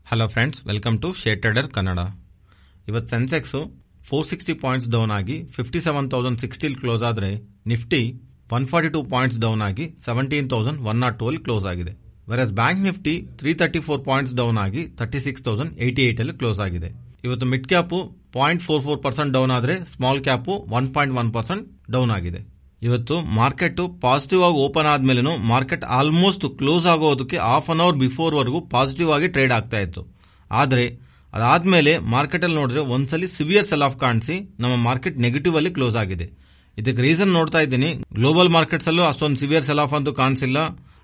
Hello friends, welcome to share trader Kannada. ಇವತ್ತು Sensex 460 points down ಆಗಿ 57,060 close ಆದರೆ ನಿಫ್ಟಿ 142 ಪಾಯಿಂಟ್ಸ್ ಡೌನ್ ಆಗಿ 17,102 ಅಲ್ಲಿ ಕ್ಲೋಸ್ ಆಗಿದೆ. Virus bank Nifty 334 points down ಆಗಿ 36,088 ಅಲ್ಲಿ ಕ್ಲೋಸ್ ಆಗಿದೆ. ಇವತ್ತು ಮಿಡ್ ಕ್ಯಾಪ್ 0.44% ಡೌನ್ ಆದರೆ ಸ್ಮಾಲ್ ಕ್ಯಾಪ್ 1.1% ಡೌನ್ ಆಗಿದೆ. ಇವತ್ತು ಮಾರ್ಕೆಟ್ ಪಾಸಿಟಿವ್ ಆಗಿ ಓಪನ್ ಆದ್ಮೇಲೆ ಮಾರ್ಕೆಟ್ ಆಲ್ಮೋಸ್ಟ್ ಕ್ಲೋಸ್ ಆಗೋದಕ್ಕೆ ಹಾಫ್ ಅನ್ ಅವರ್ ಬಿಫೋರ್ ವರೆಗೂ ಪಾಸಿಟಿವ್ ಆಗಿ ಟ್ರೇಡ್ ಆಗ್ತಾ ಇತ್ತು. ಆದರೆ ಅದಾದ್ಮೇಲೆ ಮಾರ್ಕೆಟ್ ಅಲ್ಲಿ ನೋಡಿದ್ರೆ ಒಂದ್ಸಲಿ ಸಿವಿಯರ್ ಸೆಲ್ ಆಫ್ ಕಾಣಿಸಿ ನಮ್ಮ ಮಾರ್ಕೆಟ್ ನೆಗೆಟಿವ್ ಅಲ್ಲಿ ಕ್ಲೋಸ್ ಆಗಿದೆ. ಇದಕ್ಕೆ ರೀಸನ್ ನೋಡ್ತಾ ಇದ್ದೀನಿ. ಗ್ಲೋಬಲ್ ಮಾರ್ಕೆಟ್ಸ್ ಅಲ್ಲೂ ಅಷ್ಟೊಂದು ಸಿವಿಯರ್ ಸೆಲ್ ಆಫ್ ಅಂತೂ ಕಾಣಿಸಿಲ್ಲ.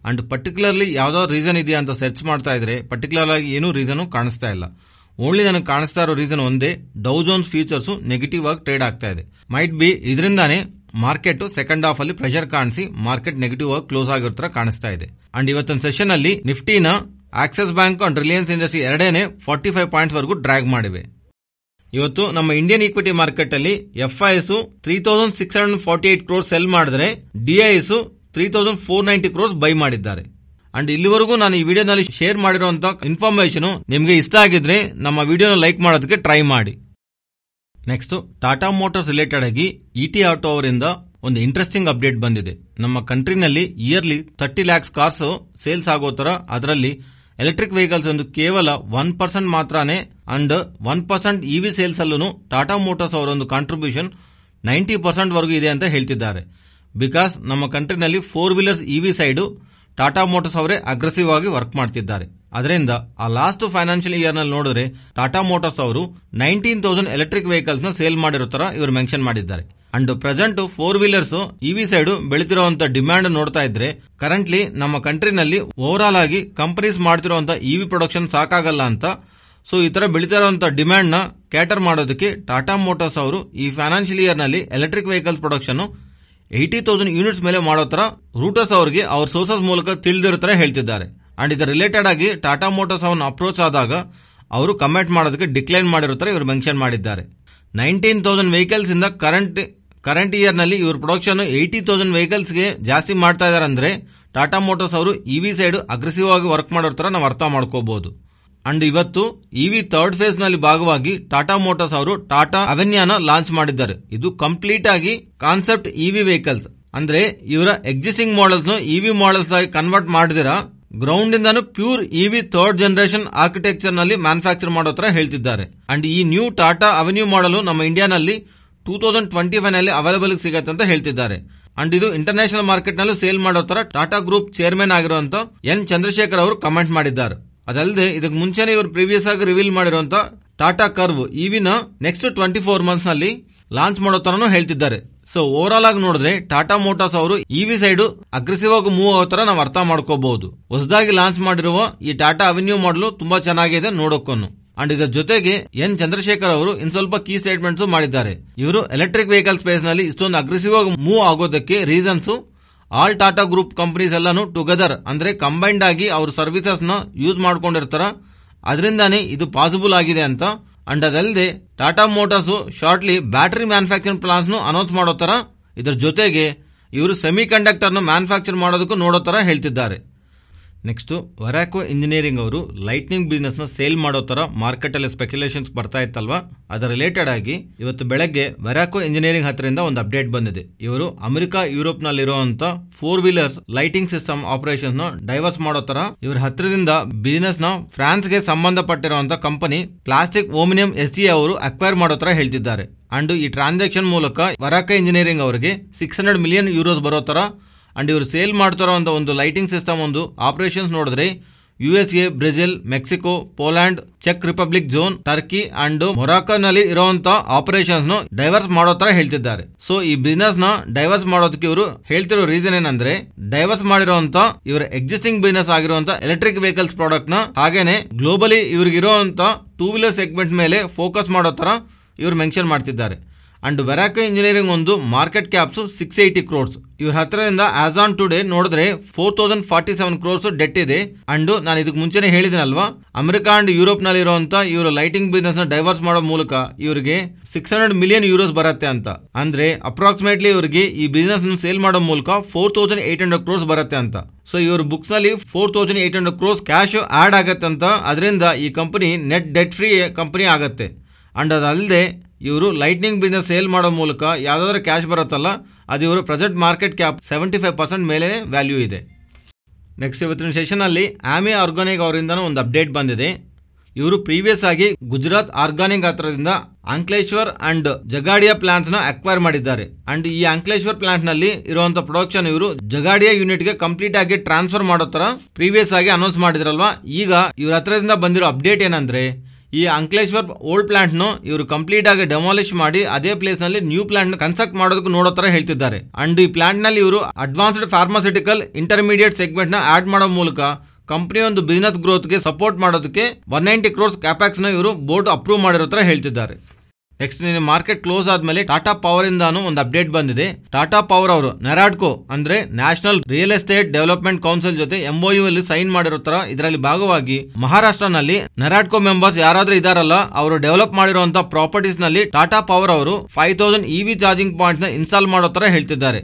ಅಂಡ್ ಪರ್ಟಿಕ್ಯುಲರ್ಲಿ ಯಾವ್ದಾದ್ರು ರೀಸನ್ ಇದೆಯಾ ಅಂತ ಸರ್ಚ್ ಮಾಡ್ತಾ ಇದ್ರೆ ಪರ್ಟಿಕ್ಯುಲರ್ ಆಗಿ ಏನೂ ರೀಸನ್ ಕಾಣಿಸ್ತಾ ಇಲ್ಲ. ಓನ್ಲಿ ನನಗೆ ಕಾಣಿಸ್ತಾ ಇರೋ ರೀಸನ್ ಒಂದೇ, ಡೌ ಜೋನ್ಸ್ ಫ್ಯೂಚರ್ಸ್ ನೆಗೆಟಿವ್ ಆಗಿ ಟ್ರೇಡ್ ಆಗ್ತಾ ಇದೆ. ಮೈಟ್ ಬಿ ಇದರಿಂದಾನೇ ಮಾರ್ಕೆಟ್ ಸೆಕೆಂಡ್ ಹಾಫ್ ಅಲ್ಲಿ ಪ್ರೆಷರ್ ಕಾಣಿಸಿ ಮಾರ್ಕೆಟ್ ನೆಗೆಟಿವ್ ಆಗಿ ಕ್ಲೋಸ್ ಆಗಿರೋ ತರ ಕಾಣಿಸ್ತಾ ಇದೆ. ಅಂಡ್ ಇವತ್ತಿನ ಸೆಷನ್ ಅಲ್ಲಿ ನಿಫ್ಟಿನ Axis Bank and Reliance industry ಎರಡೇನೆ 45 ಪಾಯಿಂಟ್ಸ್ ವರೆಗೂ ಡ್ರ್ಯಾಗ್ ಮಾಡಿವೆ. ಇವತ್ತು ನಮ್ಮ ಇಂಡಿಯನ್ ಈಕ್ವಿಟಿ ಮಾರ್ಕೆಟ್ ಅಲ್ಲಿ ಎಫ್ಐಎಸ್ 3,648 ಕ್ರೋರ್ಸ್ ಸೆಲ್ ಮಾಡಿದ್ರೆ ಡಿಐಎಸ್ 3,490 ಕ್ರೋರ್ಸ್ ಬೈ ಮಾಡಿದ್ದಾರೆ. ಅಂಡ್ ಇಲ್ಲಿವರೆಗೂ ನಾನು ಈ ವಿಡಿಯೋನಲ್ಲಿ ಶೇರ್ ಮಾಡಿರುವಂತಹ ಇನ್ಫಾರ್ಮೇಶನ್ ನಿಮಗೆ ಇಷ್ಟ ಆಗಿದ್ರೆ ನಮ್ಮ ವಿಡಿಯೋನ ಲೈಕ್ ಮಾಡೋದಕ್ಕೆ ಟ್ರೈ ಮಾಡಿ. ನೆಕ್ಸ್ಟ್, ಟಾಟಾ ಮೋಟಾರ್ಸ್ ರಿಲೇಟೆಡ್ ಆಗಿ ಇಟಿ ಆಟೋ ಅವರಿಂದ ಒಂದು ಇಂಟ್ರೆಸ್ಟಿಂಗ್ ಅಪ್ಡೇಟ್ ಬಂದಿದೆ. ನಮ್ಮ ಕಂಟ್ರಿನಲ್ಲಿ ಇಯರ್ಲಿ 30 lakhs ಕಾರ್ಸ್ ಸೇಲ್ಸ್ ಆಗೋ ತರ ಅದರಲ್ಲಿ ಎಲೆಕ್ಟ್ರಿಕ್ ವೆಹಿಕಲ್ಸ್ ಒಂದು ಕೇವಲ 1% ಮಾತ್ರನೇ ಅಂಡ್ 1% ಇವಿ ಸೇಲ್ಸ್ ಅಲ್ಲೂ ಟಾಟಾ ಮೋಟಾರ್ಸ್ ಅವರ ಒಂದು ಕಾಂಟ್ರಿಬ್ಯೂಷನ್ 90% ವರೆಗೂ ಇದೆ ಅಂತ ಹೇಳ್ತಿದ್ದಾರೆ. ಬಿಕಾಸ್ ನಮ್ಮ ಕಂಟ್ರಿನಲ್ಲಿ 4 wheelers EV side Tata motors ಅವರೇ ಅಗ್ರೆಸಿವ್ ಆಗಿ ವರ್ಕ್ ಮಾಡ್ತಿದ್ದಾರೆ. ಅದರಿಂದ ಆ ಲಾಸ್ಟ್ ಫೈನಾನ್ಷಿಯಲ್ ಇಯರ್ ನಲ್ಲಿ ನೋಡಿದ್ರೆ ಟಾಟಾ ಮೋಟಾರ್ಸ್ ಅವರು 19,000 ಎಲೆಕ್ಟ್ರಿಕ್ ವೆಹಿಕಲ್ಸ್ ನ ಸೇಲ್ ಮಾಡಿರೋ ತರ ಇವರು ಮೆನ್ಷನ್ ಮಾಡಿದ್ದಾರೆ. And present 4 wheelers EV side ಬೆಳೆತಿರುವಂತ ಡಿಮ್ಯಾಂಡ್ ನೋಡ್ತಾ ಇದ್ರೆ ಕರೆಂಟ್ಲಿ ನಮ್ಮ ಕಂಟ್ರಿನಲ್ಲಿ ಓವರ್ ಆಲ್ ಆಗಿ ಕಂಪನೀಸ್ ಮಾಡ್ತಿರುವಂತ ಇವಿ ಪ್ರೊಡಕ್ಷನ್ ಸಾಕಾಗಲ್ಲ ಅಂತ. ಸೊ ಈ ತರ ಬೆಳೀತಿರುವಂತ ಡಿಮ್ಯಾಂಡ್ ನ ಕ್ಯಾಟರ್ ಮಾಡೋದಕ್ಕೆ ಟಾಟಾ ಮೋಟಾರ್ಸ್ ಅವರು ಈ ಫೈನಾನ್ಷಿಯಲ್ ಇಯರ್ ನಲ್ಲಿ ಎಲೆಕ್ಟ್ರಿಕ್ ವೆಹಿಕಲ್ಸ್ ಪ್ರೊಡಕ್ಷನ್ 80,000 ಯೂನಿಟ್ಸ್ ಮೇಲೆ ಮಾಡೋ ತರ ರೂಟರ್ಸ್ ಅವರಿಗೆ ಅವ್ರ ಸೋರ್ಸಸ್ ಮೂಲಕ ತಿಳಿದಿರೋ ತರ ಹೇಳ್ತಿದ್ದಾರೆ. ಅಂಡ್ ಇದರ ರಿಲೇಟೆಡ್ ಆಗಿ ಟಾಟಾ ಮೋಟಾರ್ಸ್ ಅವನ್ನ ಅಪ್ರೋಚ್ ಆದಾಗ ಅವರು ಕಮೆಂಟ್ ಮಾಡೋದಕ್ಕೆ ಡಿಕ್ಲೈನ್ ಮಾಡಿರೋ ತರ ಇವರು ಮೆನ್ಷನ್ ಮಾಡಿದ್ದಾರೆ. 19,000 ವೆಹಿಕಲ್ಸ್ ಇಂದ ಕರೆಂಟ್ ಇಯರ್ ನಲ್ಲಿ ಇವ್ರ ಪ್ರೊಡಕ್ಷನ್ 80,000 ವೆಹಿಕಲ್ಸ್ ಗೆ ಜಾಸ್ತಿ ಮಾಡ್ತಾ ಇದಾರೆ ಅಂದ್ರೆ ಟಾಟಾ ಮೋಟಾರ್ಸ್ ಅವರು ಇವಿ ಸೈಡ್ ಅಗ್ರೆಸಿವ್ ಆಗಿ ವರ್ಕ್ ಮಾಡೋ ತರ ನಾವು ಅರ್ಥ ಮಾಡ್ಕೋಬಹುದು. ಅಂಡ್ ಇವತ್ತು ಇವಿ ಥರ್ಡ್ ಫೇಸ್ ನಲ್ಲಿ ಭಾಗವಾಗಿ ಟಾಟಾ ಮೋಟಾರ್ಸ್ ಅವರು ಟಾಟಾ ಅವೆನ್ಯಾನ ಲಾಂಚ್ ಮಾಡಿದ್ದಾರೆ. ಇದು ಕಂಪ್ಲೀಟ್ ಆಗಿ ಕಾನ್ಸೆಪ್ಟ್ ಇವಿ ವೆಹಿಕಲ್ಸ್ ಅಂದ್ರೆ ಇವರ ಎಕ್ಸಿಸ್ಟಿಂಗ್ ಮಾಡೆಲ್ಸ್ ಇವಿ ಮಾಡೆಲ್ಸ್ ಆಗಿ ಕನ್ವರ್ಟ್ ಮಾಡಿದಿರ ಗ್ರೌಂಡ್ ಇಂದಾನು pure EV third generation architecture ನಲ್ಲಿ ಮ್ಯಾನುಫ್ಯಾಕ್ಚರ್ ಮಾಡೋ ತರ ಹೇಳ್ತಿದ್ದಾರೆ. ಅಂಡ್ ಈ ನ್ಯೂ ಟಾಟಾ ಅವೆನ್ಯೂ ಮಾಡೆಲ್ ನಮ್ಮ ಇಂಡಿಯಾನಲ್ಲಿ 2025 ನಲ್ಲಿ ಅವೈಲೇಬಲ್ ಸಿಗತ್ತೆ ಅಂತ ಹೇಳ್ತಿದ್ದಾರೆ. ಅಂಡ್ ಇದು ಇಂಟರ್ನ್ಯಾಷನಲ್ ಮಾರ್ಕೆಟ್ ನಲ್ಲೂ ಸೇಲ್ ಮಾಡೋ ತರ ಟಾಟಾ ಗ್ರೂಪ್ ಚೇರ್ಮನ್ ಆಗಿರುವಂತ ಎನ್ ಚಂದ್ರಶೇಖರ್ ಅವರು ಕಮೆಂಟ್ ಮಾಡಿದ್ದಾರೆ. ಅದಲ್ಲದೆ ಇದಕ್ಕೆ ಮುಂಚೆನೆ ಇವರು ಪ್ರೀವಿಯಸ್ ಆಗಿ ರಿವೀಲ್ ಮಾಡಿರುವಂತ ಟಾಟಾ ಕರ್ವ್ ಇವಿನ ನೆಕ್ಸ್ಟ್ 24 ಮಂತ್ಸ್ ನಲ್ಲಿ ಲಾಂಚ್ ಮಾಡೋ ತರನು ಹೇಳ್ತಿದ್ದಾರೆ. ಸೊ ಓವರ್ ಆಲ್ ಆಗಿ ನೋಡಿದ್ರೆ ಟಾಟಾ ಮೋಟಾರ್ಸ್ ಅವರು ಇವಿ ಸೈಡ್ ಅಗ್ರೆಸಿವ್ ಆಗಿ ಮೂವ್ ಆಗೋ ತರ ನಾವು ಅರ್ಥ ಮಾಡ್ಕೋಬಹುದು. ಹೊಸದಾಗಿ ಲಾಂಚ್ ಮಾಡಿರುವ ಈ ಟಾಟಾ ಅವೆನ್ಯೂ ಮಾಡಲು ತುಂಬಾ ಚೆನ್ನಾಗಿದೆ ನೋಡೋಕೋನು. ಅಂಡ್ ಇದರ ಜೊತೆಗೆ ಎನ್ ಚಂದ್ರಶೇಖರ್ ಅವರು ಇನ್ ಸ್ವಲ್ಪ ಕೀ ಸ್ಟೇಟ್ಮೆಂಟ್ಸ್ ಮಾಡಿದ್ದಾರೆ. ಇವರು ಎಲೆಕ್ಟ್ರಿಕ್ ವೆಹಿಕಲ್ ಸ್ಪೇಸ್ ನಲ್ಲಿ ಇಷ್ಟೊಂದು ಅಗ್ರೆಸಿವ್ ಆಗಿ ಮೂವ್ ಆಗೋದಕ್ಕೆ reasons all Tata group companies ಎಲ್ಲಾನು ಟುಗೆದರ್ ಅಂದ್ರೆ ಕಂಬೈನ್ಡ್ ಆಗಿ ಅವ್ರ ಸರ್ವಿಸಸ್ ನ ಯೂಸ್ ಮಾಡ್ಕೊಂಡಿರ್ತಾರ. ಅದರಿಂದಾನೇ ಇದು ಪಾಸಿಬಲ್ ಆಗಿದೆ ಅಂತ. ಅಂಡ್ ಅದಲ್ಲದೆ Tata Motors shortly battery manufacturing plans announce ಮಾಡೋ ತರ, ಇದರ ಜೊತೆಗೆ ಇವರು ಸೆಮಿ ಕಂಡಕ್ಟರ್ ನ ಮ್ಯಾನುಫ್ಯಾಕ್ಚರ್ ಮಾಡೋದಕ್ಕೂ ನೋಡೋ ತರ ಹೇಳ್ತಿದ್ದಾರೆ. ನೆಕ್ಸ್ಟ್, ವರಾಕೋ ಇಂಜಿನಿಯರಿಂಗ್ ಅವರು ಲೈಟ್ನಿಂಗ್ ಬಿಸ್ನೆಸ್ ನ ಸೇಲ್ ಮಾಡೋ ತರ ಮಾರ್ಕೆಟ್ ಅಲ್ಲಿ ಸ್ಪೆಕ್ಯುಲೇಷನ್ಸ್ ಬರ್ತಾ ಇತ್ತಲ್ವಾ, ಅದರ ರಿಲೇಟೆಡ್ ಆಗಿ ಇವತ್ತು ಬೆಳಗ್ಗೆ ವರಾಕೋ ಇಂಜಿನಿಯರಿಂಗ್ ಹತ್ರದಿಂದ ಒಂದು ಅಪ್ಡೇಟ್ ಬಂದಿದೆ. ಇವರು ಅಮೆರಿಕ ಯುರೋಪ್ ನಲ್ಲಿರುವಂತ 4 ವೀಲರ್ಸ್ ಲೈಟಿಂಗ್ ಸಿಸ್ಟಮ್ ಆಪರೇಷನ್ಸ್ ನ ಡೈವರ್ಸ್ ಮಾಡೋ ತರ ಇವ್ರ ಹತ್ರದಿಂದ ಬಿಸಿನೆಸ್ ನ ಫ್ರಾನ್ಸ್ ಗೆ ಸಂಬಂಧಪಟ್ಟಿರುವಂತ ಕಂಪನಿ ಪ್ಲಾಸ್ಟಿಕ್ ಓಮಿನಿಯಂ ಎಸ್ಸಿ ಅವರು ಅಕ್ವೈರ್ ಮಾಡೋ ತರ ಹೇಳ್ತಿದ್ದಾರೆ. ಅಂಡ್ ಈ ಟ್ರಾನ್ಸಾಕ್ಷನ್ ಮೂಲಕ ವರಾಕೋ ಇಂಜಿನಿಯರಿಂಗ್ ಅವರಿಗೆ 600 ಮಿಲಿಯನ್ ಯೂರೋಸ್ ಬರೋ ತರ ಅಂಡ್ ಇವರು ಸೇಲ್ ಮಾಡ್ತಾರೋ ಒಂದು ಲೈಟಿಂಗ್ ಸಿಸ್ಟಮ್ ಒಂದು ಆಪರೇಷನ್ಸ್ ನೋಡಿದ್ರೆ USA, ಬ್ರೆಜಿಲ್, ಮೆಕ್ಸಿಕೋ, ಪೋಲ್ಯಾಂಡ್, ಚೆಕ್ Republic zone, Turkey and Morocco ನಲ್ಲಿ ಇರುವಂತ ಆಪರೇಷನ್ಸ್ ಡೈವರ್ಸ್ ಮಾಡೋ ತರ ಹೇಳ್ತಿದ್ದಾರೆ. ಸೊ ಈ ಬಿಸ್ನೆಸ್ ನ ಡೈವರ್ಸ್ ಮಾಡೋದಕ್ಕೆ ಇವರು ಹೇಳ್ತಿರೋ ರೀಸನ್ ಏನಂದ್ರೆ ಡೈವರ್ಸ್ ಮಾಡಿರುವಂತ ಇವರ ಎಕ್ಸಿಸ್ಟಿಂಗ್ ಬಿಸ್ನೆಸ್ ಆಗಿರುವಂತ ಎಲೆಕ್ಟ್ರಿಕ್ ವೆಹಿಕಲ್ಸ್ ಪ್ರಾಡಕ್ಟ್ ನ ಹಾಗೇನೆ ಗ್ಲೋಬಲಿ ಇವ್ರಿಗಿರುವಂತ 2 ವೀಲರ್ ಸೆಗ್ಮೆಂಟ್ ಮೇಲೆ ಫೋಕಸ್ ಮಾಡೋ ತರ ಇವರು ಮೆನ್ಷನ್ ಮಾಡ್ತಿದ್ದಾರೆ. ಅಂಡ್ ವರಾಕೋ ಇಂಜಿನಿಯರಿಂಗ್ ಒಂದು ಮಾರ್ಕೆಟ್ ಕ್ಯಾಪ್ಸ್ 680 ಕ್ರೋರ್ಸ್ ಇವ್ರ ಹತ್ರದಿಂದ ಆಸ್ ಆನ್ ಟುಡೇ ನೋಡಿದ್ರೆ 4047 ಕ್ರೋರ್ಸ್ ಡೆಟ್ ಇದೆ. ಅಂಡ್ ನಾನು ಇದಕ್ಕೆ ಮುಂಚೆನೆ ಹೇಳಿದನಲ್ವಾ, ಅಮೆರಿಕ ಅಂಡ್ ಯುರೋಪ್ ನಲ್ಲಿ ಇರುವಂತ ಇವರು ಲೈಟಿಂಗ್ ಬಿಸ್ನೆಸ್ ನ ಡೈವರ್ಸ್ ಮಾಡೋ ಮೂಲಕ ಇವರಿಗೆ 600 ಮಿಲಿಯನ್ ಯೂರೋಸ್ ಬರುತ್ತೆ ಅಂತ. ಅಂದ್ರೆ ಅಪ್ರಾಕ್ಸಿಮೇಟ್ಲಿ ಇವರಿಗೆ ಈ ಬಿಸ್ನೆಸ್ ಸೇಲ್ ಮಾಡೋ ಮೂಲಕ 4800 ಕ್ರೋರ್ಸ್ ಬರುತ್ತೆ ಅಂತ. ಸೊ ಇವ್ರ ಬುಕ್ಸ್ ನಲ್ಲಿ 4800 ಕ್ರೋರ್ಸ್ ಕ್ಯಾಶ್ ಆಡ್ ಆಗತ್ತೆ ಅಂತ. ಅದರಿಂದ ಈ company net debt free company ಆಗತ್ತೆ. ಅಂಡ್ ಅದಲ್ಲದೆ ಇವರು ಲೈಟ್ನಿಂಗ್ ಬಿಸ್ನೆಸ್ ಸೇಲ್ ಮಾಡೋ ಮೂಲಕ ಯಾವುದಾದ್ರೂ ಕ್ಯಾಶ್ ಬರುತ್ತಲ್ಲ, ಅದು ಇವರು ಪ್ರೆಸೆಂಟ್ ಮಾರ್ಕೆಟ್ ಕ್ಯಾಪ್ 75% ಮೇಲೆ ವ್ಯಾಲ್ಯೂ ಇದೆ. ನೆಕ್ಸ್ಟ್ ಇವತ್ತಿನ ಸೆಷನಲ್ಲಿ ಆಮಿ ಆರ್ಗಾನಿಕ್ ಅವರಿಂದನೂ ಒಂದು ಅಪ್ಡೇಟ್ ಬಂದಿದೆ. ಇವರು ಪ್ರೀವಿಯಸ್ ಆಗಿ ಗುಜರಾತ್ ಆರ್ಗಾನಿಕ್ ಹತ್ರದಿಂದ ಅಂಕ್ಲೇಶ್ವರ್ ಅಂಡ್ ಜಗಾಡಿಯಾ ಪ್ಲಾಂಟ್ಸ್ ನ ಅಕ್ವೈರ್ ಮಾಡಿದ್ದಾರೆ. ಅಂಡ್ ಈ ಅಂಕ್ಲೇಶ್ವರ್ ಪ್ಲಾಂಟ್ ನಲ್ಲಿ ಇರುವಂತಹ ಪ್ರೊಡಕ್ಷನ್ ಇವರು ಜಗಾಡಿಯಾ ಯೂನಿಟ್ ಗೆ ಕಂಪ್ಲೀಟ್ ಆಗಿ ಟ್ರಾನ್ಸ್ಫರ್ ಮಾಡೋ ತರ ಪ್ರೀವಿಯಸ್ ಆಗಿ ಅನೌನ್ಸ್ ಮಾಡಿದ್ರಲ್ವಾ. ಈಗ ಇವ್ರ ಹತ್ರದಿಂದ ಬಂದಿರೋ ಅಪ್ಡೇಟ್ ಏನಂದ್ರೆ, ಈ ಅಂಕ್ಲೇಶ್ವರ್ ಓಲ್ಡ್ ಪ್ಲಾಂಟ್ ನು ಇವರು ಕಂಪ್ಲೀಟ್ ಆಗಿ ಡೆಮಾಲಿಷ್ ಮಾಡಿ ಅದೇ ಪ್ಲೇಸ್ ನಲ್ಲಿ ನ್ಯೂ ಪ್ಲಾಂಟ್ ಕನ್ಸ್ಟ್ರಕ್ಟ್ ಮಾಡೋದಕ್ಕೆ ನೋಡೋ ತರ ಹೇಳ್ತಿದ್ದಾರೆ. ಅಂಡ್ ಈ ಪ್ಲಾಂಟ್ ನಲ್ಲಿ ಇವರು ಅಡ್ವಾನ್ಸ್ಡ್ ಫಾರ್ಮಾಸ್ಯೂಟಿಕಲ್ ಇಂಟರ್ಮೀಡಿಯೇಟ್ ಸೆಗ್ಮೆಂಟ್ ನ ಆಡ್ ಮಾಡೋ ಮೂಲಕ ಕಂಪನಿ ಒಂದು ಬಿಸಿನೆಸ್ ಗ್ರೋತ್ ಗೆ ಸಪೋರ್ಟ್ ಮಾಡೋದಕ್ಕೆ 190 ಕ್ರೋರ್ಸ್ ಕ್ಯಾಪ್ಯಾಕ್ಸ್ ನ ಇವರು ಬೋರ್ಡ್ ಅಪ್ರೂವ್ ಮಾಡಿರೋ ತರ ಹೇಳ್ತಿದ್ದಾರೆ. ನೆಕ್ಸ್ಟ್ ಮಾರ್ಕೆಟ್ ಕ್ಲೋಸ್ ಆದ್ಮೇಲೆ ಟಾಟಾ ಪವರ್ ಇಂದಾನು ಒಂದು ಅಪ್ಡೇಟ್ ಬಂದಿದೆ. ಟಾಟಾ ಪವರ್ ಅವರು ನೆರಾಡ್ಕೋ ಅಂದ್ರೆ national real estate development council ಜೊತೆ MOU ಅಲ್ಲಿ ಸೈನ್ ಮಾಡಿರೋ ತರ ಇದರಲ್ಲಿ ಭಾಗವಾಗಿ ಮಹಾರಾಷ್ಟ್ರನಲ್ಲಿ ನೆರಾಡ್ಕೋ ಮೆಂಬರ್ಸ್ ಯಾರಾದ್ರೂ ಇದಾರಲ್ಲ, ಅವರು ಡೆವಲಪ್ ಮಾಡಿರುವಂತಹ ಪ್ರಾಪರ್ಟೀಸ್ ನಲ್ಲಿ ಟಾಟಾ ಪವರ್ ಅವರು 5000 EV ಚಾರ್ಜಿಂಗ್ ಪಾಯಿಂಟ್ಸ್ ನ ಇನ್ಸ್ಟಾಲ್ ಮಾಡೋ ತರ ಹೇಳ್ತಿದ್ದಾರೆ.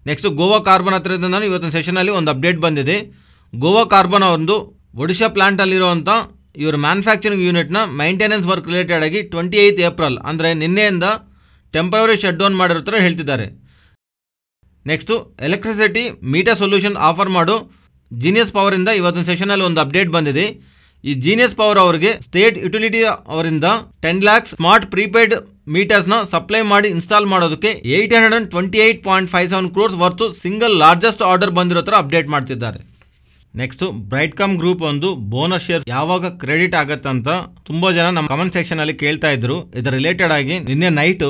ನೆಕ್ಸ್ಟ್ ಗೋವಾ ಕಾರ್ಬನ್ ಹತ್ರದಿಂದ ಇವತ್ತಿನ ಸೆಷನ್ ಅಲ್ಲಿ ಒಂದು ಅಪ್ಡೇಟ್ ಬಂದಿದೆ. ಗೋವಾ ಕಾರ್ಬನ್ ಒಂದು ಒಡಿಶಾ ಪ್ಲಾಂಟ್ ಅಲ್ಲಿರುವಂತ ಇವರು ಮ್ಯಾನುಫ್ಯಾಕ್ಚರಿಂಗ್ ಯೂನಿಟ್ನ ಮೈಂಟೆನೆನ್ಸ್ ವರ್ಕ್ ರಿಲೇಟೆಡ್ ಆಗಿ 28 ಏಪ್ರಿಲ್ ಅಂದರೆ ನಿನ್ನೆಯಿಂದ ಟೆಂಪರರಿ ಶಟ್ ಡೌನ್ ಮಾಡಿರೋ ಥರ ಹೇಳ್ತಿದ್ದಾರೆ. Next electricity meter solution offer ಮಾಡು ಜೀನಿಯಸ್ ಪವರಿಂದ ಇವತ್ತಿನ ಸೆಷನಲ್ಲಿ ಒಂದು ಅಪ್ಡೇಟ್ ಬಂದಿದೆ. ಈ ಜೀನಿಯಸ್ ಪವರ್ ಅವರಿಗೆ ಸ್ಟೇಟ್ ಯುಟಿಲಿಟಿ ಅವರಿಂದ 10 lakhs ಸ್ಮಾರ್ಟ್ ಪ್ರೀಪೇಯ್ಡ್ ಮೀಟರ್ಸ್ನ ಸಪ್ಲೈ ಮಾಡಿ ಇನ್ಸ್ಟಾಲ್ ಮಾಡೋದಕ್ಕೆ 828.57 crores worth single largest order ಬಂದಿರೋ ಥರ ಅಪ್ಡೇಟ್ ಮಾಡ್ತಿದ್ದಾರೆ. ನೆಕ್ಸ್ಟ್ ಬ್ರೈಟ್ಕಾಮ್ ಗ್ರೂಪ್ ಒಂದು ಬೋನಸ್ ಶೇರ್ ಯಾವಾಗ ಕ್ರೆಡಿಟ್ ಆಗತ್ತಂತ ತುಂಬಾ ಜನ ನಮ್ಮ ಕಮೆಂಟ್ ಸೆಕ್ಷನ್ ಅಲ್ಲಿ ಕೇಳ್ತಾ ಇದ್ರು. ಇದರ ರಿಲೇಟೆಡ್ ಆಗಿ ನಿನ್ನೆ ನೈಟ್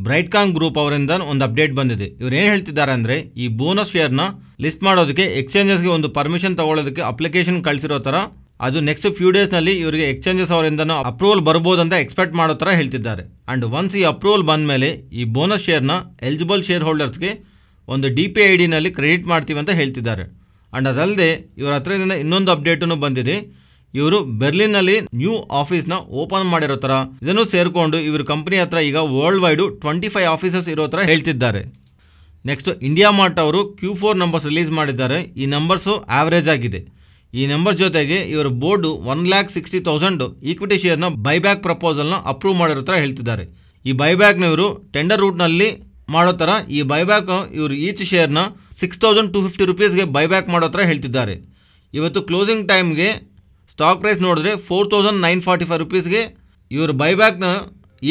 ಬ್ರೈಟ್ಕಾಮ್ ಗ್ರೂಪ್ ಅವರಿಂದ ಒಂದು ಅಪ್ಡೇಟ್ ಬಂದಿದೆ. ಇವ್ರು ಏನ್ ಹೇಳ್ತಿದ್ದಾರೆ ಅಂದ್ರೆ, ಈ ಬೋನಸ್ ಶೇರ್ ನ ಲಿಸ್ಟ್ ಮಾಡೋದಕ್ಕೆ ಎಕ್ಸ್ಚೇಂಜಸ್ಗೆ ಒಂದು ಪರ್ಮಿಷನ್ ತಗೊಳ್ಳೋದಕ್ಕೆ ಅಪ್ಲಿಕೇಶನ್ ಕಳಿಸಿರೋ ತರ, ಅದು ನೆಕ್ಸ್ಟ್ ಫ್ಯೂ ಡೇಸ್ ನಲ್ಲಿ ಇವರಿಗೆ ಎಕ್ಸ್ಚೇಂಜಸ್ ಅವರಿಂದ ಅಪ್ರೂವಲ್ ಬರ್ಬೋದಂತ ಎಕ್ಸ್ಪೆಕ್ಟ್ ಮಾಡೋ ತರ ಹೇಳ್ತಿದ್ದಾರೆ. ಅಂಡ್ ಒನ್ಸ್ ಈ ಅಪ್ರೂವಲ್ ಬಂದ ಮೇಲೆ ಈ ಬೋನಸ್ ಶೇರ್ ನ ಎಲಿಜಿಬಲ್ ಶೇರ್ ಹೋಲ್ಡರ್ಸ್ಗೆ ಒಂದು DPID ನಲ್ಲಿ ಕ್ರೆಡಿಟ್ ಮಾಡ್ತೀವಿ ಅಂತ ಹೇಳ್ತಿದ್ದಾರೆ. ಅಂಡ್ ಅದಲ್ಲದೆ ಇವರ ಹತ್ರದಿಂದ ಇನ್ನೊಂದು ಅಪ್ಡೇಟನ್ನು ಬಂದಿದೆ. ಇವರು ಬೆರ್ಲಿನ್ನಲ್ಲಿ ನ್ಯೂ ಆಫೀಸ್ನ ಓಪನ್ ಮಾಡಿರೋ ಥರ ಇದನ್ನು ಸೇರಿಕೊಂಡು ಇವರು ಕಂಪನಿ ಹತ್ರ ಈಗ ವರ್ಲ್ಡ್ ವೈಡು 25 ಆಫೀಸಸ್ ಇರೋ ಥರ ಹೇಳ್ತಿದ್ದಾರೆ. ನೆಕ್ಸ್ಟ್ ಇಂಡಿಯಾ ಮಾರ್ಟ್ ಅವರು Q4 ನಂಬರ್ಸ್ ರಿಲೀಸ್ ಮಾಡಿದ್ದಾರೆ. ಈ ನಂಬರ್ಸು ಆವರೇಜ್ ಆಗಿದೆ. ಈ ನಂಬರ್ ಜೊತೆಗೆ ಇವರ ಬೋರ್ಡು 1,60,000 ಈಕ್ವಿಟಿ ಶೇರ್ನ ಬೈಬ್ಯಾಕ್ ಪ್ರಪೋಸಲ್ನ ಅಪ್ರೂವ್ ಮಾಡಿರೋ ಥರ ಹೇಳ್ತಿದ್ದಾರೆ. ಈ ಬೈಬ್ಯಾಕ್ನ ಇವರು ಟೆಂಡರ್ ರೂಟ್ನಲ್ಲಿ ಮಾಡೋ ಥರ ಈ ಬೈಬ್ಯಾಕ್ ಇವರು ಈಚ್ ಶೇರ್ನ 6,250 ರುಪೀಸ್ಗೆ ಬೈಬ್ಯಾಕ್ ಮಾಡೋ ಥರ ಹೇಳ್ತಿದ್ದಾರೆ. ಇವತ್ತು ಕ್ಲೋಸಿಂಗ್ ಟೈಮ್ಗೆ ಸ್ಟಾಕ್ ಪ್ರೈಸ್ ನೋಡಿದ್ರೆ 4,945 ರುಪೀಸ್ಗೆ ಇವರು ಬೈಬ್ಯಾಕ್ನ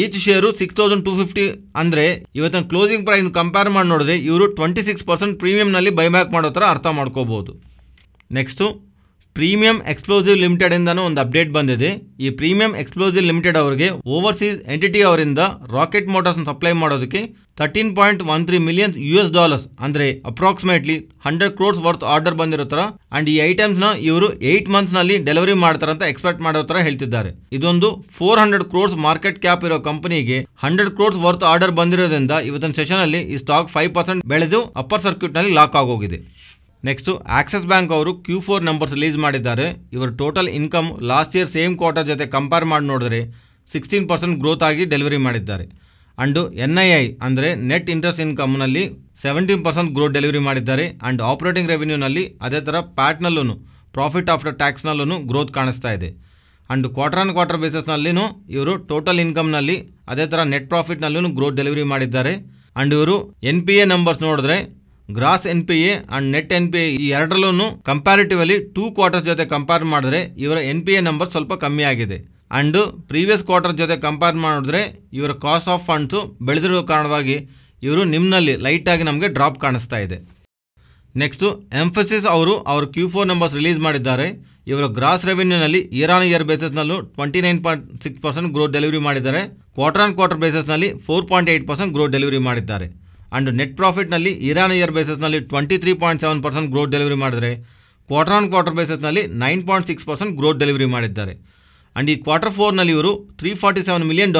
ಈಚ್ ಶೇರು 6,250 ಅಂದರೆ ಇವತ್ತಿನ ಕ್ಲೋಸಿಂಗ್ ಪ್ರೈಸ್ ಕಂಪೇರ್ ಮಾಡಿ ನೋಡಿದ್ರೆ ಇವರು 26% ಪ್ರೀಮಿಯಂನಲ್ಲಿ ಬೈಬ್ಯಾಕ್ ಮಾಡೋ ಥರ ಅರ್ಥ ಮಾಡ್ಕೋಬಹುದು. ನೆಕ್ಸ್ಟು ಪ್ರೀಮಿಯಂ ಎಕ್ಸ್ಪ್ಲೋಸಿವ್ ಲಿಮಿಟೆಡ್ ಇಂದನೂ ಒಂದು ಅಪ್ಡೇಟ್ ಬಂದಿದೆ. ಈ ಪ್ರೀಮಿಯಂ ಎಕ್ಸ್ಪ್ಲೋಸಿವ್ ಲಿಮಿಟೆಡ್ ಅವರಿಗೆ ಓವರ್ಸೀಸ್ ಎಂಟಿಟಿ ಅವರಿಂದ ರಾಕೆಟ್ ಮೋಟಾರ್ಸ್ ಸಪ್ಲೈ ಮಾಡೋದಕ್ಕೆ $13.13 ಮಿಲಿಯನ್ ಅಂದರೆ ಅಪ್ರಾಕ್ಸಿಮೇಟ್ಲಿ 100 ಕ್ರೋರ್ಸ್ ವರ್ತ್ ಆರ್ಡರ್ ಬಂದಿರೋ ಥರ. ಅಂಡ್ ಈ ಐಟಮ್ಸ್ನ ಇವರು 8 months ನಲ್ಲಿ ಡೆಲಿವರಿ ಮಾಡ್ತಾರಂತ ಎಕ್ಸ್ಪೆಕ್ಟ್ ಮಾಡೋ ಥರ ಹೇಳ್ತಿದ್ದಾರೆ. ಇದೊಂದು 400 ಕ್ರೋರ್ಸ್ ಮಾರ್ಕೆಟ್ ಕ್ಯಾಪ್ ಇರೋ ಕಂಪನಿಗೆ 100 ಕ್ರೋರ್ಸ್ ವರ್ತ್ ಆರ್ಡರ್ ಬಂದಿರೋದ್ರಿಂದ ಇವತ್ತಿನ ಸೆಷನ್ ಅಲ್ಲಿ ಈ ಸ್ಟಾಕ್ 5% ಬೆಳೆದು ಅಪ್ಪರ್ ಸರ್ಕ್ಯೂಟ್ ನಲ್ಲಿ ಲಾಕ್ ಆಗೋಗಿದೆ. ನೆಕ್ಸ್ಟ್ ಆಕ್ಸಿಸ್ ಬ್ಯಾಂಕ್ ಅವರು Q4 ನಂಬರ್ಸ್ ರಿಲೀಸ್ ಮಾಡಿದ್ದಾರೆ. ಇವರ total income last year same quarter ಜೊತೆ ಕಂಪೇರ್ ಮಾಡಿ ನೋಡಿದ್ರೆ 16% ಗ್ರೋತ್ ಆಗಿ ಡೆಲಿವರಿ ಮಾಡಿದ್ದಾರೆ. ಅಂಡ್ NII ಅಂದರೆ ನೆಟ್ ಇಂಟ್ರೆಸ್ಟ್ ಇನ್ಕಮ್ನಲ್ಲಿ 17% ಗ್ರೋತ್ ಡೆಲಿವರಿ ಮಾಡಿದ್ದಾರೆ. ಅಂಡ್ ಆಪರೇಟಿಂಗ್ ರೆವಿನ್ಯೂನಲ್ಲಿ ಅದೇ ಥರ ಪ್ಯಾಟ್ನಲ್ಲೂ ಪ್ರಾಫಿಟ್ ಆಫ್ಟರ್ ಟ್ಯಾಕ್ಸ್ನಲ್ಲೂ ಗ್ರೋತ್ ಕಾಣಿಸ್ತಾ ಇದೆ. ಅಂಡ್ ಕ್ವಾರ್ಟರ್ ಆನ್ ಕ್ವಾರ್ಟರ್ ಬೇಸಿಸ್ನಲ್ಲಿನೂ ಇವರು ಟೋಟಲ್ ಇನ್ಕಮ್ನಲ್ಲಿ ಅದೇ ಥರ ನೆಟ್ ಪ್ರಾಫಿಟ್ನಲ್ಲೂ ಗ್ರೋತ್ ಡೆಲಿವರಿ ಮಾಡಿದ್ದಾರೆ. ಅಂಡ್ ಇವರು NPA ನಂಬರ್ಸ್ ನೋಡಿದ್ರೆ gross NPA and net NPA ಈ ಎರಡರಲ್ಲೂ ಕಂಪ್ಯಾರಿಟಿವ್ಲಿ 2 ಕ್ವಾರ್ಟರ್ಸ್ ಜೊತೆ ಕಂಪೇರ್ ಮಾಡಿದ್ರೆ ಇವರ NPA ನಂಬರ್ ಸ್ವಲ್ಪ ಕಮ್ಮಿ ಆಗಿದೆ. ಅಂಡ್ ಪ್ರೀವಿಯಸ್ ಕ್ವಾರ್ಟರ್ ಜೊತೆ ಕಂಪೇರ್ ಮಾಡಿದ್ರೆ ಇವರ ಕಾಸ್ಟ್ ಆಫ್ ಫಂಡ್ಸು ಬೆಳೆದಿರೋ ಕಾರಣವಾಗಿ ಇವರು ನಿಮ್ನಲ್ಲಿ ಲೈಟಾಗಿ ನಮಗೆ ಡ್ರಾಪ್ ಕಾಣಿಸ್ತಾ ಇದೆ. ನೆಕ್ಸ್ಟು ಎಂಫಸಿಸ್ ಅವರು ಅವ್ರ Q4 ನಂಬರ್ಸ್ ರಿಲೀಸ್ ಮಾಡಿದ್ದಾರೆ. ಇವರ ಗ್ರಾಸ್ ರೆವಿನ್ಯೂನಲ್ಲಿ ಇಯರ್ ಆನ್ ಇಯರ್ ಬೇಸಿಸ್ನಲ್ಲೂ 29.6% ಗ್ರೋತ್ ಡೆಲಿವರಿ ಮಾಡಿದ್ದಾರೆ. ಕ್ವಾರ್ಟರ್ ಆನ್ ಕ್ವಾರ್ಟರ್ ಬೇಸಿಸ್ನಲ್ಲಿ 4.8% ಗ್ರೋತ್ ಡೆಲಿವರಿ ಮಾಡಿದ್ದಾರೆ. ಅಂಡ್ ನೆಟ್ ಪ್ರಾಫಿಟ್ನಲ್ಲಿ ಇಯರ್ ಆನ್ ಇಯರ್ ಬೇಸಿಸ್ನಲ್ಲಿ 23.7% ಗ್ರೋತ್ ಡೆಲಿವರಿ ಮಾಡಿದರೆ ಕ್ವಾರ್ಟರ್ ಆನ್ ಕ್ವಾರ್ಟರ್ ಬೇಸಿಸ್ನಲ್ಲಿ 9.6% ಗ್ರೋತ್ ಡೆಲಿವರಿ ಮಾಡಿದ್ದಾರೆ. ಅಂಡ್ ಈ Q4ನಲ್ಲಿ ಇವರು $347 ಮಿಲಿಯನ್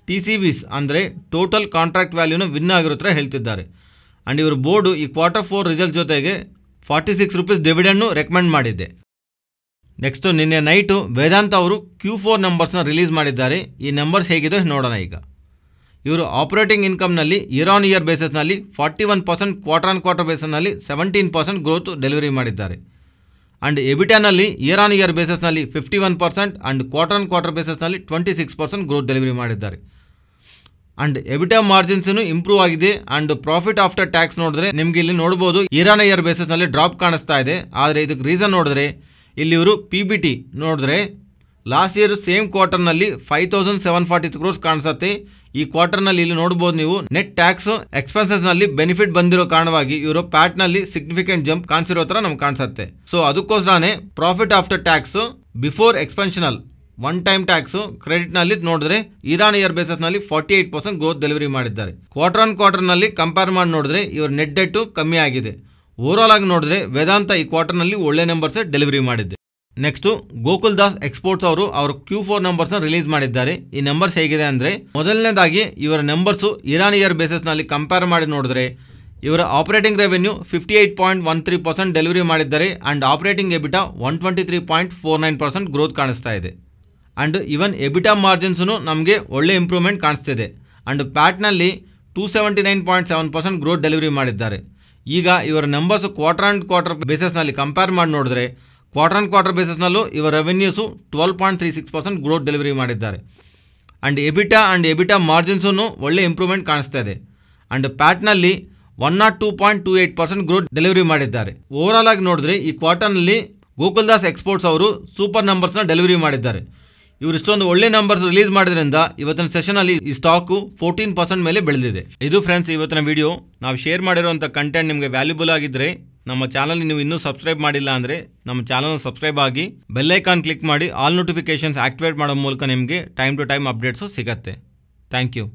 TCVs ಅಂದರೆ ಟೋಟಲ್ ಕಾಂಟ್ರಾಕ್ಟ್ ವ್ಯಾಲ್ಯೂನ ವಿನ್ ಆಗಿರೋ ಥರ ಹೇಳ್ತಿದ್ದಾರೆ. ಆ್ಯಂಡ್ ಇವರು ಬೋರ್ಡು ಈ Q4 ರಿಸಲ್ಟ್ ಜೊತೆಗೆ 46 ರೂಪೀಸ್ ಡಿವಿಡೆಂಡ್ನು ರೆಕಮೆಂಡ್ ಮಾಡಿದೆ. ನೆಕ್ಸ್ಟು ನಿನ್ನೆ ನೈಟು ವೇದಾಂತ ಅವರು Q4 ನಂಬರ್ಸ್ನ ರಿಲೀಸ್ ಮಾಡಿದ್ದಾರೆ. ಈ ನಂಬರ್ಸ್ ಹೇಗಿದೆ ನೋಡೋಣ. ಈಗ ಇವರು ಆಪರೇಟಿಂಗ್ ಇನ್ಕಮ್ನಲ್ಲಿ ಇಯರ್ ಆನ್ ಇಯರ್ ಬೇಸಿಸ್ನಲ್ಲಿ 41%, ಕ್ವಾರ್ಟರ್ ಆನ್ ಕ್ವಾರ್ಟರ್ ಬೇಸಿಸ್ನಲ್ಲಿ 17% ಗ್ರೋತ್ ಡೆಲಿವರಿ ಮಾಡಿದ್ದಾರೆ. ಆ್ಯಂಡ್ ಎಬಿಟಾನಲ್ಲಿ ಇಯರ್ ಆನ್ ಇಯರ್ ಬೇಸಿಸ್ನಲ್ಲಿ 51% ಆ್ಯಂಡ್ ಕ್ವಾರ್ಟರ್ ಆನ್ ಕ್ವಾರ್ಟರ್ ಬೇಸಿಸ್ನಲ್ಲಿ 26% ಗ್ರೋತ್ ಡೆಲಿವರಿ ಮಾಡಿದ್ದಾರೆ. ಆ್ಯಂಡ್ ಎಬಿಟಾ ಮಾರ್ಜಿನ್ಸೂ ಇಂಪ್ರೂವ್ ಆಗಿದೆ. ಆ್ಯಂಡ್ ಪ್ರಾಫಿಟ್ ಆಫ್ಟರ್ ಟ್ಯಾಕ್ಸ್ ನೋಡಿದ್ರೆ ನಿಮಗೆ ಇಲ್ಲಿ ನೋಡ್ಬೋದು ಇಯರ್ ಆನ್ ಇಯರ್ ಬೇಸಿಸ್ನಲ್ಲಿ ಡ್ರಾಪ್ ಕಾಣಿಸ್ತಾ ಇದೆ. ಆದರೆ ಇದಕ್ಕೆ ರೀಸನ್ ನೋಡಿದ್ರೆ ಇಲ್ಲಿ ಇವರು PBT ನೋಡಿದ್ರೆ ಲಾಸ್ಟ್ ಇಯರ್ ಸೇಮ್ ಕ್ವಾರ್ಟರ್ನಲ್ಲಿ 5740 ಕ್ರೋರ್ಸ್ ಕಾಣಿಸುತ್ತೆ. ಈ ಕ್ವಾರ್ಟರ್ನಲ್ಲಿ ಇಲ್ಲಿ ನೋಡ್ಬೋದು ನೀವು ನೆಟ್ ಟ್ಯಾಕ್ಸ್ ಎಕ್ಸ್ಪೆನ್ಸಸ್ನಲ್ಲಿ ಬೆನಿಫಿಟ್ ಬಂದಿರೋ ಕಾರಣವಾಗಿ ಇವರು ಪ್ಯಾಟ್ನಲ್ಲಿ ಸಿಗ್ನಿಫಿಕೆಂಟ್ ಜಂಪ್ ಕಾಣಿಸಿರೋ ಥರ ನಮ್ಗೆ ಕಾಣಿಸುತ್ತೆ. ಸೊ ಅದಕ್ಕೋಸ್ಕರನೇ profit after tax before exceptional one time tax ಕ್ರೆಡಿಟ್ನಲ್ಲಿ ನೋಡಿದ್ರೆ ಇಯರ್ ಆನ್ ಇಯರ್ ಬೇಸಿಸ್ನಲ್ಲಿ 48% ಗ್ರೋತ್ ಡೆಲಿವರಿ ಮಾಡಿದ್ದಾರೆ. ಕ್ವಾರ್ಟರ್ ಆನ್ ಕ್ವಾರ್ಟರ್ನಲ್ಲಿ ಕಂಪೇರ್ ಮಾಡಿ ನೋಡಿದ್ರೆ ಇವ್ರ ನೆಟ್ ಡೆಟ್ ಕಮ್ಮಿ ಆಗಿದೆ. ಓವರಾಲ್ ಆಗಿ ನೋಡಿದ್ರೆ ವೇದಾಂತ ಈ ಕ್ವಾರ್ಟರ್ನಲ್ಲಿ ಒಳ್ಳೆ ನಂಬರ್ಸ್ ಡೆಲಿವರಿ ಮಾಡಿದೆ. ನೆಕ್ಸ್ಟು ಗೋಕುಲ್ ದಾಸ್ ಎಕ್ಸ್ಪೋರ್ಟ್ಸ್ ಅವರು ಅವ್ರ Q4 ನಂಬರ್ಸ್ನ ರಿಲೀಸ್ ಮಾಡಿದ್ದಾರೆ. ಈ ನಂಬರ್ಸ್ ಹೇಗಿದೆ ಅಂದರೆ ಮೊದಲನೇದಾಗಿ ಇವರ ನಂಬರ್ಸು ಇಯರ್ ಆನ್ ಇಯರ್ ಬೇಸಿಸ್ನಲ್ಲಿ ಕಂಪೇರ್ ಮಾಡಿ ನೋಡಿದ್ರೆ ಇವರ ಆಪರೇಟಿಂಗ್ ರೆವೆನ್ಯೂ 58.13% ಡೆಲಿವರಿ ಮಾಡಿದ್ದಾರೆ. ಆ್ಯಂಡ್ ಆಪರೇಟಿಂಗ್ ಎಬಿಟಾ 123.49% ಗ್ರೋತ್ ಕಾಣಿಸ್ತಾ ಇದೆ. ಆ್ಯಂಡ್ ಇವನ್ ಎಬಿಟಾ ಮಾರ್ಜಿನ್ಸೂ ನಮಗೆ ಒಳ್ಳೆ ಇಂಪ್ರೂವ್ಮೆಂಟ್ ಕಾಣಿಸ್ತಿದೆ. ಆ್ಯಂಡ್ ಪ್ಯಾಟ್ನಲ್ಲಿ 279.7% ಗ್ರೋತ್ ಡೆಲಿವರಿ ಮಾಡಿದ್ದಾರೆ. ಈಗ ಇವರ ನಂಬರ್ಸ್ ಕ್ವಾರ್ಟರ್ ಆ್ಯಂಡ್ ಕ್ವಾರ್ಟರ್ ಬೇಸಿಸ್ನಲ್ಲಿ ಕಂಪೇರ್ ಮಾಡಿ ನೋಡಿದ್ರೆ ಕ್ವಾರ್ಟರ್ ಆ್ಯಂಡ್ ಕ್ವಾರ್ಟರ್ ಬೇಸಿಸ್ನಲ್ಲೂ ಇವರ ರೆವೆನ್ಯೂಸು 12.36% ಗ್ರೋತ್ ಡೆಲಿವರಿ ಮಾಡಿದ್ದಾರೆ. ಆ್ಯಂಡ್ ಎಬಿಟಾ ಮಾರ್ಜಿನ್ಸೂ ಒಳ್ಳೆ ಇಂಪ್ರೂವ್ಮೆಂಟ್ ಕಾಣಿಸ್ತಾ ಇದೆ. ಆ್ಯಂಡ್ ಪ್ಯಾಟ್ನಲ್ಲಿ 102.28% ಗ್ರೋತ್ ಡೆಲಿವರಿ ಮಾಡಿದ್ದಾರೆ. ಓವರಾಲ್ ಆಗಿ ನೋಡಿದ್ರೆ ಈ ಕ್ವಾರ್ಟರ್ನಲ್ಲಿ ಗೋಕುಲ್ ದಾಸ್ ಎಕ್ಸ್ಪೋರ್ಟ್ಸ್ ಅವರು ಸೂಪರ್ ನಂಬರ್ಸ್ನ ಡೆಲಿವರಿ ಮಾಡಿದ್ದಾರೆ. ಇವರು ಇಷ್ಟೊಂದು ಒಳ್ಳೆ ನಂಬರ್ಸ್ ರಿಲೀಸ್ ಮಾಡೋದ್ರಿಂದ ಇವತ್ತಿನ ಸೆಷನಲ್ಲಿ ಈ ಸ್ಟಾಕು 14% ಮೇಲೆ ಬೆಳೆದಿದೆ. ಇದು ಫ್ರೆಂಡ್ಸ್ ಇವತ್ತಿನ ವಿಡಿಯೋ. ನಾವು ಶೇರ್ ಮಾಡಿರುವಂಥ ಕಂಟೆಂಟ್ ನಿಮಗೆ ವ್ಯಾಲ್ಯೂಬಲ್ ಆಗಿದ್ದರೆ ನಮ್ಮ ಚಾನಲ್ ನೀವು ಇನ್ನೂ ಸಬ್ಸ್ಕ್ರೈಬ್ ಮಾಡಿಲ್ಲ ಅಂದರೆ ನಮ್ಮ ಚಾನಲ್ನ ಸಬ್ಸ್ಕ್ರೈಬ್ ಆಗಿ ಬೆಲ್ ಐಕಾನ್ ಕ್ಲಿಕ್ ಮಾಡಿ ಆಲ್ ನೋಟಿಫಿಕೇಷನ್ಸ್ ಆಕ್ಟಿವೇಟ್ ಮಾಡೋ ಮೂಲಕ ನಿಮಗೆ ಟೈಮ್ ಟು ಟೈಮ್ ಅಪ್ಡೇಟ್ಸು ಸಿಗುತ್ತೆ. Thank you.